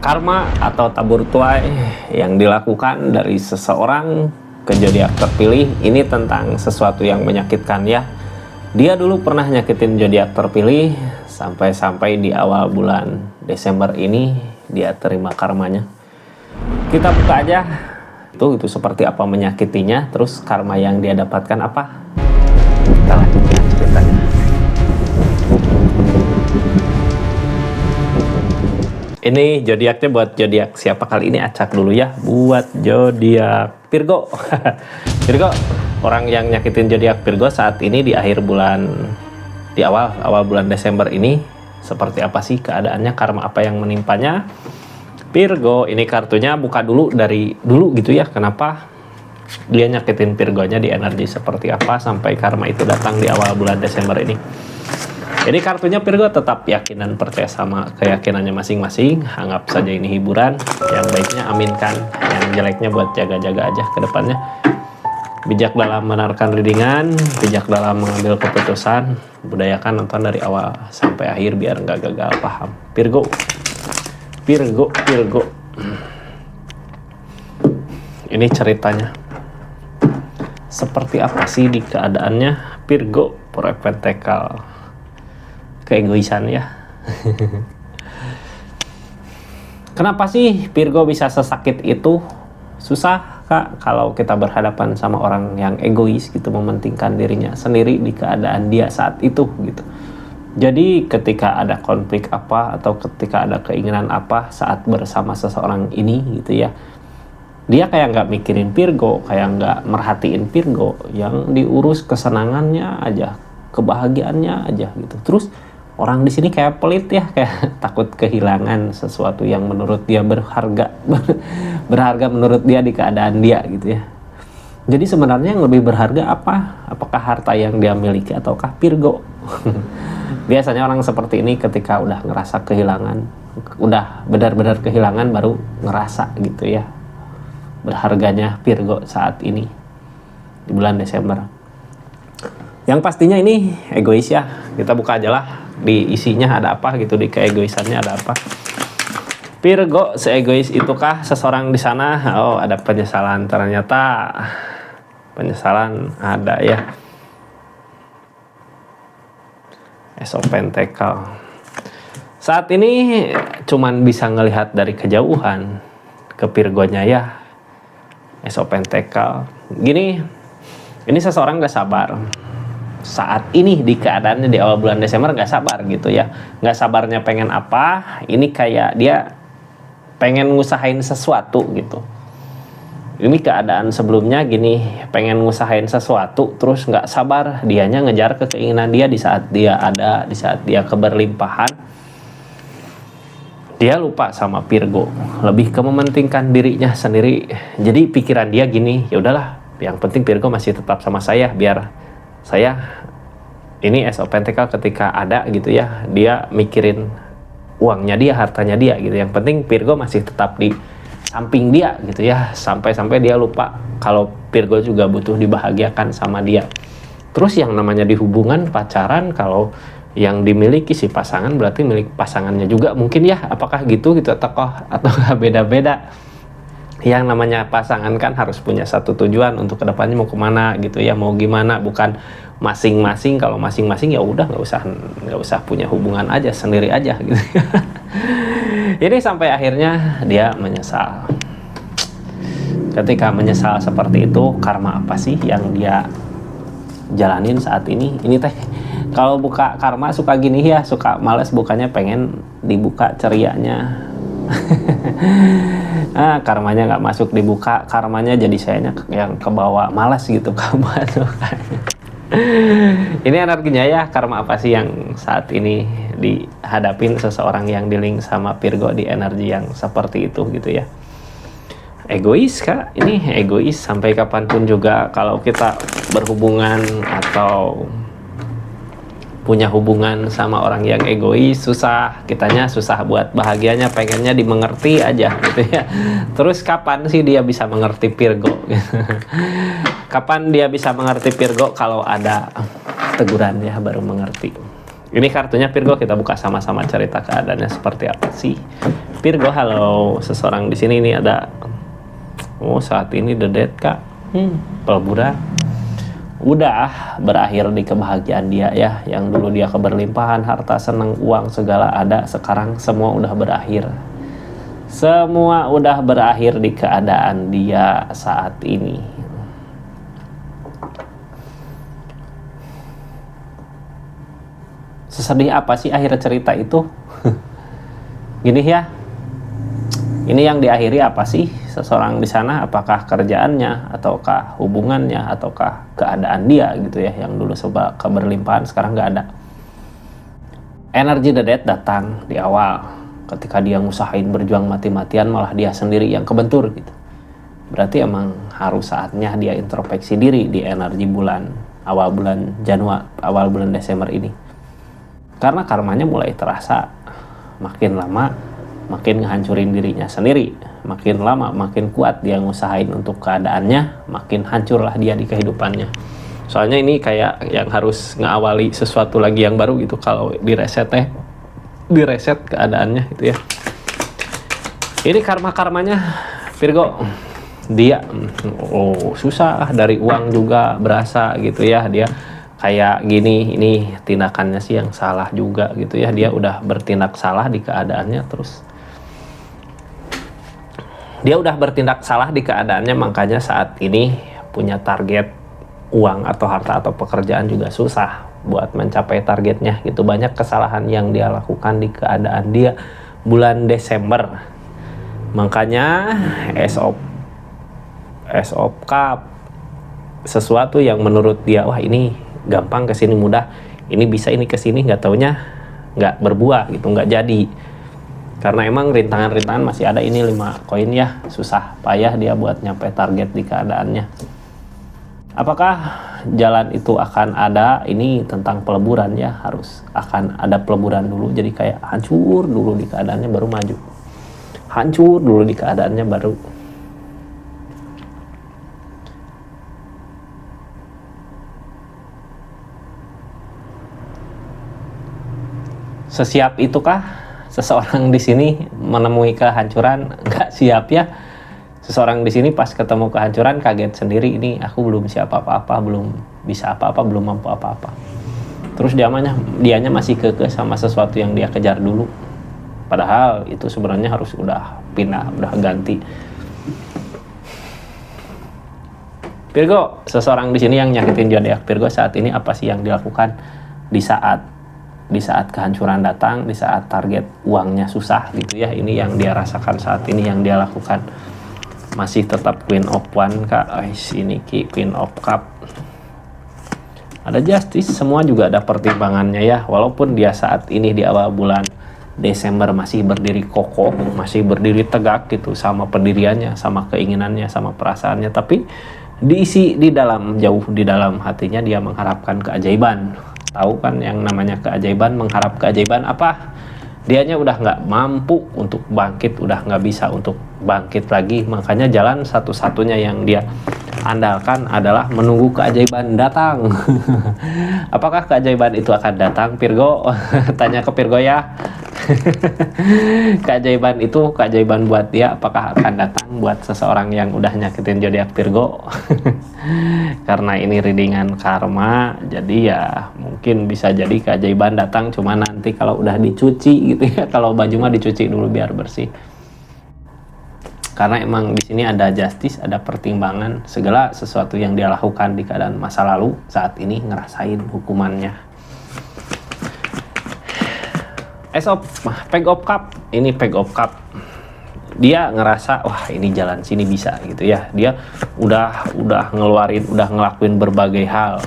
Karma atau tabur tuai yang dilakukan dari seseorang ke zodiak terpilih ini tentang sesuatu yang menyakitkan ya. Dia dulu pernah nyakitin zodiak terpilih sampai-sampai di awal bulan Desember ini dia terima karmanya. Kita buka aja itu seperti apa menyakitinya, terus karma yang dia dapatkan apa. Kita lanjutkan ceritanya. Ini zodiaknya buat zodiak siapa kali ini, acak dulu ya, buat zodiak Virgo. Virgo, orang yang nyakitin zodiak Virgo saat ini di akhir bulan, di awal bulan Desember ini seperti apa sih keadaannya, karma apa yang menimpanya Virgo. Ini kartunya buka dulu dari dulu gitu ya, kenapa dia nyakitin Virgonya, di energi seperti apa sampai karma itu datang di awal bulan Desember ini. Jadi kartunya Virgo tetap yakin dan percaya sama keyakinannya masing-masing. Anggap saja ini hiburan. Yang baiknya aminkan, yang jeleknya buat jaga-jaga aja ke depannya. Bijak dalam menarikan readingan, bijak dalam mengambil keputusan. Budayakan nonton dari awal sampai akhir biar nggak gagal paham. Virgo, Virgo, Virgo. Ini ceritanya. Seperti apa sih di keadaannya Virgo? Four of Pentacles. Keegoisan ya. Kenapa sih Virgo bisa sesakit itu? Susah kak kalau kita berhadapan sama orang yang egois gitu, mementingkan dirinya sendiri di keadaan dia saat itu gitu. Jadi ketika ada konflik apa atau ketika ada keinginan apa saat bersama seseorang ini gitu ya, dia kayak nggak mikirin Virgo, kayak nggak merhatiin Virgo, yang diurus kesenangannya aja, kebahagiaannya aja gitu. Terus orang di sini kayak pelit ya, kayak takut kehilangan sesuatu yang menurut dia berharga, berharga menurut dia di keadaan dia gitu ya. Jadi sebenarnya yang lebih berharga apa? Apakah harta yang dia miliki ataukah Virgo? Biasanya orang seperti ini ketika udah ngerasa kehilangan, udah benar-benar kehilangan baru ngerasa gitu ya berharganya Virgo saat ini di bulan Desember. Yang pastinya ini egois ya. Kita buka aja lah, di isinya ada apa gitu, di keegoisannya ada apa. Virgo, seegois itukah seseorang di sana? Oh, ada penyesalan ternyata. Penyesalan ada ya. Ace of Pentacles. Saat ini cuman bisa ngelihat dari kejauhan ke Virgonya ya. Ace of Pentacles. Gini, ini seseorang gak sabar. Saat ini di keadaannya di awal bulan Desember nggak sabar gitu ya, nggak sabarnya pengen apa, ini kayak dia pengen ngusahain sesuatu gitu. Ini keadaan sebelumnya gini, pengen ngusahain sesuatu terus nggak sabar, dianya ngejar ke keinginan dia di saat dia ada, di saat dia keberlimpahan. Dia lupa sama Virgo, lebih ke mementingkan dirinya sendiri. Jadi pikiran dia gini, ya udahlah, yang penting Virgo masih tetap sama saya, biar saya ini Ace of Pentacles ketika ada gitu ya, dia mikirin uangnya dia, hartanya dia gitu. Yang penting Virgo masih tetap di samping dia gitu ya, sampai-sampai dia lupa kalau Virgo juga butuh dibahagiakan sama dia. Terus yang namanya di hubungan pacaran, kalau yang dimiliki si pasangan berarti milik pasangannya juga mungkin ya, apakah gitu atau beda-beda. Yang namanya pasangan kan harus punya satu tujuan untuk kedepannya mau kemana gitu ya, mau gimana, bukan masing-masing. Kalau masing-masing ya udah nggak usah punya hubungan aja, sendiri aja gitu. Ini sampai akhirnya dia menyesal. Ketika menyesal seperti itu, karma apa sih yang dia jalanin saat ini? Ini teh kalau buka karma suka gini ya, suka males bukanya, pengen dibuka cerianya. Nah, karmanya nggak masuk dibuka, karmanya jadi sayanya yang kebawa malas gitu kabar. Ini energinya ya, karma apa sih yang saat ini dihadapin seseorang yang di-link sama Virgo di energi yang seperti itu gitu ya. Egois kak, ini egois sampai kapanpun juga. Kalau kita berhubungan atau punya hubungan sama orang yang egois, susah, kitanya susah buat bahagianya, pengennya dimengerti aja gitu ya. Terus kapan sih dia bisa mengerti Virgo? Kapan dia bisa mengerti Virgo? Kalau ada teguran ya baru mengerti. Ini kartunya Virgo, kita buka sama-sama cerita keadaannya seperti apa sih. Virgo, halo. Seseorang di sini ini ada, oh saat ini the dead kak, peleburan. Udah berakhir di kebahagiaan dia ya, yang dulu dia keberlimpahan, harta, senang, uang, segala ada, sekarang semua udah berakhir. Semua udah berakhir di keadaan dia saat ini. Sesedih apa sih akhir cerita itu? Gini ya, ini yang diakhiri apa sih seseorang di sana? Apakah kerjaannya, ataukah hubungannya, ataukah keadaan dia gitu ya, yang dulu sebab keberlimpahan sekarang nggak ada. Energi the dead datang di awal, ketika dia ngusahain berjuang mati-matian, malah dia sendiri yang kebentur gitu. Berarti emang harus saatnya dia introspeksi diri di energi awal bulan Januari, awal bulan Desember ini. Karena karmanya mulai terasa, makin lama makin ngehancurin dirinya sendiri, makin lama makin kuat dia ngusahain untuk keadaannya, makin hancurlah dia di kehidupannya. Soalnya ini kayak yang harus ngawali sesuatu lagi yang baru gitu, kalau direset keadaannya gitu ya. Ini karmanya Virgo, dia susah, dari uang juga berasa gitu ya, dia kayak gini, ini tindakannya sih yang salah juga gitu ya, dia udah bertindak salah di keadaannya, terus dia udah bertindak salah di keadaannya, makanya saat ini punya target uang atau harta atau pekerjaan juga susah buat mencapai targetnya gitu. Banyak kesalahan yang dia lakukan di keadaan dia bulan Desember, makanya Ace of Cup, sesuatu yang menurut dia wah ini gampang kesini mudah, ini bisa ini kesini, nggak taunya nggak berbuah gitu, nggak jadi. Karena emang rintangan-rintangan masih ada. Ini 5 koin ya, susah payah dia buat nyampe target di keadaannya. Apakah jalan itu akan ada? Ini tentang peleburan ya, harus akan ada peleburan dulu, jadi kayak hancur dulu di keadaannya baru maju, hancur dulu di keadaannya baru. Sesiap itukah seseorang di sini menemui kehancuran? Nggak siap ya. Seseorang di sini pas ketemu kehancuran kaget sendiri, ini aku belum siap apa-apa, belum bisa apa-apa, belum mampu apa-apa. Terus dianya masih kekeh sama sesuatu yang dia kejar dulu. Padahal itu sebenarnya harus udah pindah, udah ganti. Virgo, seseorang di sini yang nyakitin zodiak Virgo saat ini, apa sih yang dilakukan di saat kehancuran datang, di saat target uangnya susah gitu ya. Ini yang dia rasakan saat ini, yang dia lakukan. Masih tetap Queen of One kak. Ini Queen of Cup, ada Justice, semua juga ada pertimbangannya ya. Walaupun dia saat ini di awal bulan Desember masih berdiri kokoh, masih berdiri tegak gitu, sama pendiriannya, sama keinginannya, sama perasaannya, tapi diisi di dalam, jauh di dalam hatinya dia mengharapkan keajaiban. Tahu kan yang namanya keajaiban, mengharap keajaiban apa? Dianya udah nggak mampu untuk bangkit, udah nggak bisa untuk bangkit lagi. Makanya jalan satu-satunya yang dia andalkan adalah menunggu keajaiban datang. Apakah keajaiban itu akan datang, Virgo? Tanya ke Virgo ya. Keajaiban itu, keajaiban buat dia apakah akan datang buat seseorang yang udah nyakitin zodiak Virgo? Karena ini readingan karma, jadi ya mungkin bisa jadi keajaiban datang, cuma nanti kalau udah dicuci gitu ya. Kalau baju mah dicuci dulu biar bersih. Karena emang di sini ada Justice, ada pertimbangan segala sesuatu yang dia lakukan di keadaan masa lalu, saat ini ngerasain hukumannya. Peg of Cup, ini Peg of Cup. Dia ngerasa wah ini jalan sini bisa gitu ya. Dia udah ngelakuin berbagai hal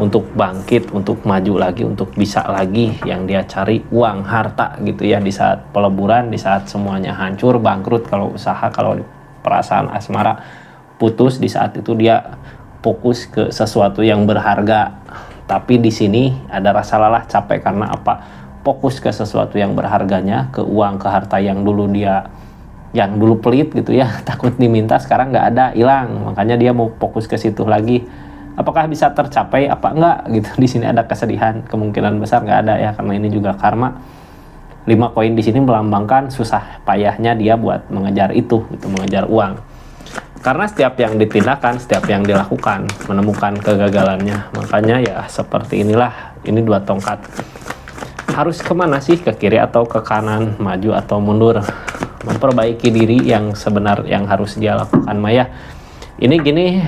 untuk bangkit, untuk maju lagi, untuk bisa lagi yang dia cari uang, harta gitu ya. Di saat peleburan, di saat semuanya hancur, bangkrut, kalau usaha, kalau perasaan asmara putus, di saat itu dia fokus ke sesuatu yang berharga. Tapi di sini ada rasa lelah, capek karena apa? Fokus ke sesuatu yang berharganya, ke uang, ke harta yang dulu pelit gitu ya, takut diminta, sekarang nggak ada, hilang. Makanya dia mau fokus ke situ lagi. Apakah bisa tercapai apa enggak gitu. Di sini ada kesedihan, kemungkinan besar nggak ada ya, karena ini juga karma. 5 koin di sini melambangkan susah payahnya dia buat mengejar itu gitu, mengejar uang. Karena setiap yang ditindakkan, setiap yang dilakukan menemukan kegagalannya. Makanya ya seperti inilah, ini 2 tongkat. Harus kemana sih, ke kiri atau ke kanan, maju atau mundur, memperbaiki diri yang sebenar yang harus dia lakukan. Maya ini gini,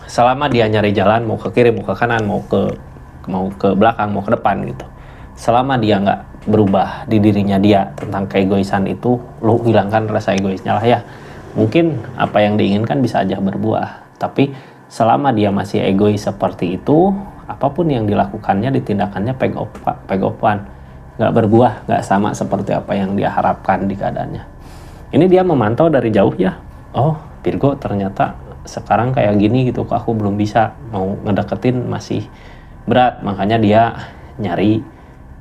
selama dia nyari jalan mau ke kiri, mau ke kanan, mau ke belakang, mau ke depan gitu, selama dia nggak berubah di dirinya dia tentang keegoisan itu, lu hilangkan rasa egoisnya lah ya. Mungkin apa yang diinginkan bisa aja berbuah, tapi selama dia masih egois seperti itu, apapun yang dilakukannya, ditindakannya peg-opan, nggak berbuah, nggak sama seperti apa yang dia harapkan di keadaannya. Ini dia memantau dari jauh ya, oh Virgo ternyata sekarang kayak gini gitu, kok aku belum bisa, mau ngedeketin masih berat, makanya dia nyari,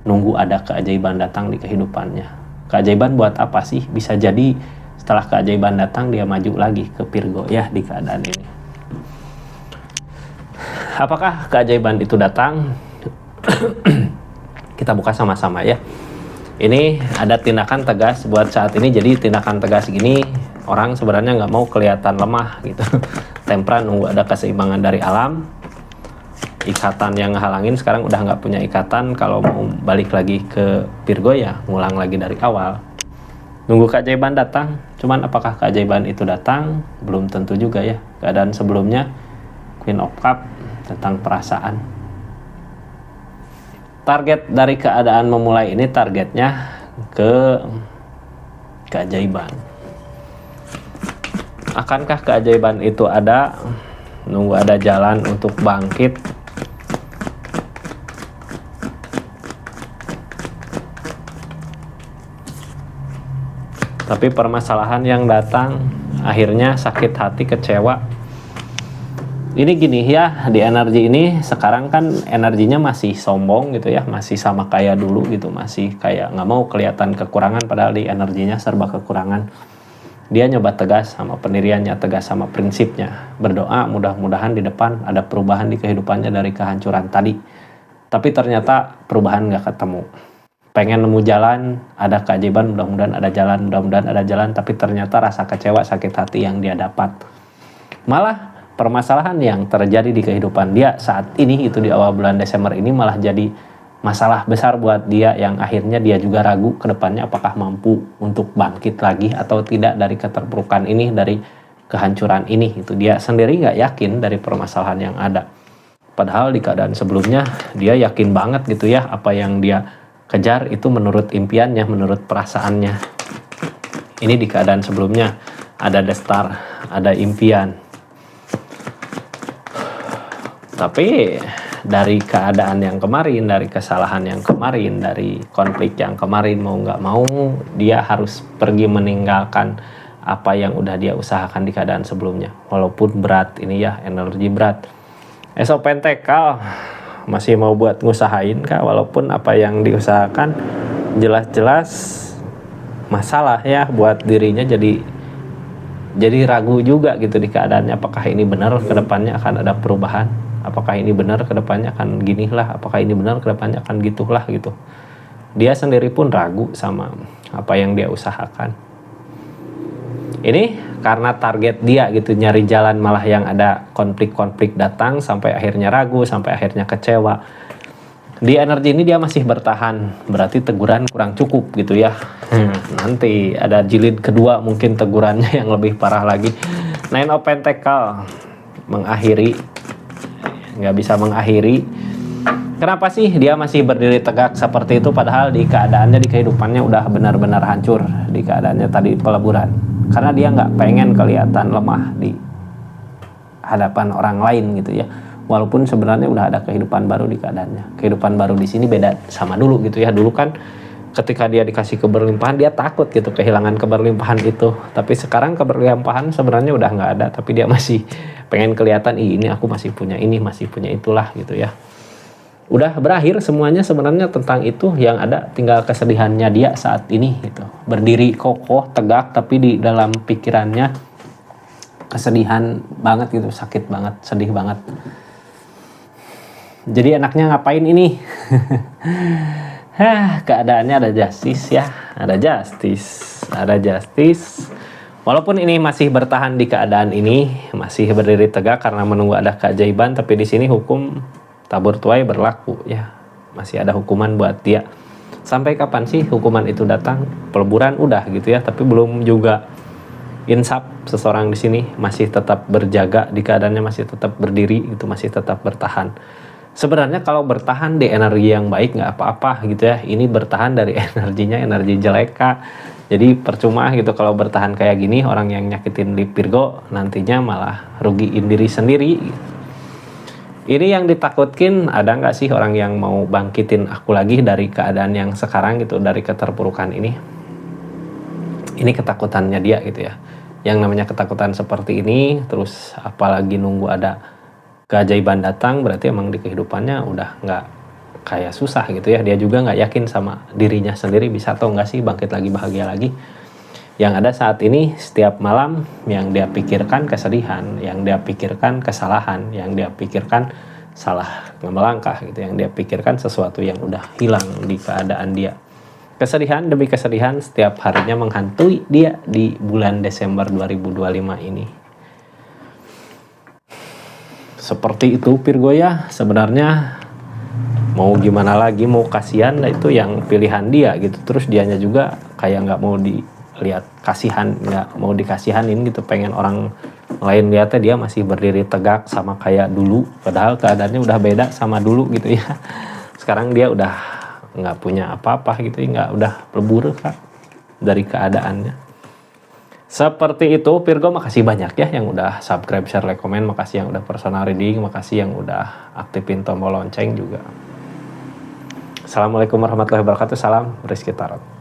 nunggu ada keajaiban datang di kehidupannya. Keajaiban buat apa sih? Bisa jadi setelah keajaiban datang dia maju lagi ke Virgo ya di keadaan ini. Apakah keajaiban itu datang? Kita buka sama-sama ya. Ini ada tindakan tegas buat saat ini. Jadi tindakan tegas gini, orang sebenarnya nggak mau kelihatan lemah gitu. Tempran, nunggu ada keseimbangan dari alam. Ikatan yang ngehalangin, sekarang udah nggak punya ikatan. Kalau mau balik lagi ke Virgo ya ngulang lagi dari awal. Nunggu keajaiban datang. Cuman apakah keajaiban itu datang? Belum tentu juga ya. Keadaan sebelumnya Queen of Cup tentang perasaan. Target dari keadaan memulai ini, targetnya ke keajaiban. Akankah keajaiban itu ada? Nunggu ada jalan untuk bangkit. Tapi permasalahan yang datang akhirnya sakit hati, kecewa. Ini gini ya, di energi ini sekarang kan energinya masih sombong gitu ya, masih sama kayak dulu gitu, masih kayak nggak mau kelihatan kekurangan, padahal di energinya serba kekurangan. Dia nyoba tegas sama pendiriannya, tegas sama prinsipnya, berdoa mudah-mudahan di depan ada perubahan di kehidupannya dari kehancuran tadi. Tapi ternyata perubahan nggak ketemu. Pengen nemu jalan, ada keajaiban, mudah-mudahan ada jalan, mudah-mudahan ada jalan, tapi ternyata rasa kecewa, sakit hati yang dia dapat. Malah permasalahan yang terjadi di kehidupan dia saat ini, itu di awal bulan Desember ini, malah jadi masalah besar buat dia, yang akhirnya dia juga ragu ke depannya apakah mampu untuk bangkit lagi atau tidak dari keterpurukan ini, dari kehancuran ini. Itu dia sendiri nggak yakin dari permasalahan yang ada. Padahal di keadaan sebelumnya dia yakin banget gitu ya, apa yang dia kejar itu menurut impiannya, menurut perasaannya. Ini di keadaan sebelumnya ada The Star, ada impian. Tapi dari keadaan yang kemarin, dari kesalahan yang kemarin, dari konflik yang kemarin, mau nggak mau dia harus pergi meninggalkan apa yang udah dia usahakan di keadaan sebelumnya. Walaupun berat ini ya, energi berat. Esok Pentakel masih mau buat ngusahain kak, walaupun apa yang diusahakan jelas-jelas masalah ya buat dirinya, jadi ragu juga gitu di keadaannya. Apakah ini benar kedepannya akan ada perubahan? Apakah ini benar kedepannya akan ginilah? Apakah ini benar kedepannya akan gitulah gitu? Dia sendiri pun ragu sama apa yang dia usahakan. Ini karena target dia gitu, nyari jalan, malah yang ada konflik-konflik datang, sampai akhirnya ragu, sampai akhirnya kecewa. Di energi ini dia masih bertahan, berarti teguran kurang cukup gitu ya. Nanti ada jilid kedua, mungkin tegurannya yang lebih parah lagi. Nine of Pentacle mengakhiri, nggak bisa mengakhiri. Kenapa sih dia masih berdiri tegak seperti itu, padahal di keadaannya, di kehidupannya udah benar-benar hancur, di keadaannya tadi peleburan. Karena dia nggak pengen kelihatan lemah di hadapan orang lain gitu ya. Walaupun sebenarnya udah ada kehidupan baru di keadaannya. Kehidupan baru di sini beda sama dulu gitu ya. Dulu kan ketika dia dikasih keberlimpahan, dia takut gitu kehilangan keberlimpahan itu. Tapi sekarang keberlimpahan sebenarnya udah nggak ada, tapi dia masih pengen kelihatan, ini aku masih punya ini, masih punya itulah gitu ya. Udah berakhir semuanya sebenarnya tentang itu, yang ada tinggal kesedihannya dia saat ini gitu. Berdiri kokoh tegak, tapi di dalam pikirannya kesedihan banget gitu, sakit banget, sedih banget. Jadi anaknya ngapain ini? Keadaannya ada justice ya, ada justice. Walaupun ini masih bertahan di keadaan ini, masih berdiri tegak karena menunggu ada keajaiban, tapi di sini hukum tabur tuai berlaku ya. Masih ada hukuman buat dia. Sampai kapan sih hukuman itu datang? Peleburan udah gitu ya, tapi belum juga insaf. Seseorang di sini masih tetap berjaga di keadaannya, masih tetap berdiri gitu, masih tetap bertahan. Sebenarnya kalau bertahan di energi yang baik nggak apa-apa gitu ya. Ini bertahan dari energinya energi jelek Kak. Jadi percuma gitu kalau bertahan kayak gini, orang yang nyakitin di Virgo nantinya malah rugiin diri sendiri. Ini yang ditakutkin, ada nggak sih orang yang mau bangkitin aku lagi dari keadaan yang sekarang gitu, dari keterpurukan ini? Ini ketakutannya dia gitu ya. Yang namanya ketakutan seperti ini, terus apalagi nunggu ada keajaiban datang, berarti emang di kehidupannya udah nggak kayak susah gitu ya. Dia juga nggak yakin sama dirinya sendiri bisa atau nggak sih bangkit lagi, bahagia lagi. Yang ada saat ini setiap malam yang dia pikirkan kesedihan, yang dia pikirkan kesalahan, yang dia pikirkan salah melangkah gitu, yang dia pikirkan sesuatu yang udah hilang di keadaan dia. Kesedihan demi kesedihan setiap harinya menghantui dia di bulan Desember 2025 ini. Seperti itu Virgo ya, sebenarnya mau gimana lagi, mau kasihan, nah itu yang pilihan dia gitu. Terus dianya juga kayak nggak mau dilihat kasihan, nggak mau dikasihanin gitu, pengen orang lain lihatnya dia masih berdiri tegak sama kayak dulu, padahal keadaannya udah beda sama dulu gitu ya. Sekarang dia udah nggak punya apa-apa gitu ya, nggak, udah lebur Kak dari keadaannya. Seperti itu Virgo, makasih banyak ya yang udah subscribe, share, like, komen, makasih yang udah personal reading, makasih yang udah aktifin tombol lonceng juga. Assalamualaikum warahmatullahi wabarakatuh, salam Rizky Tarot.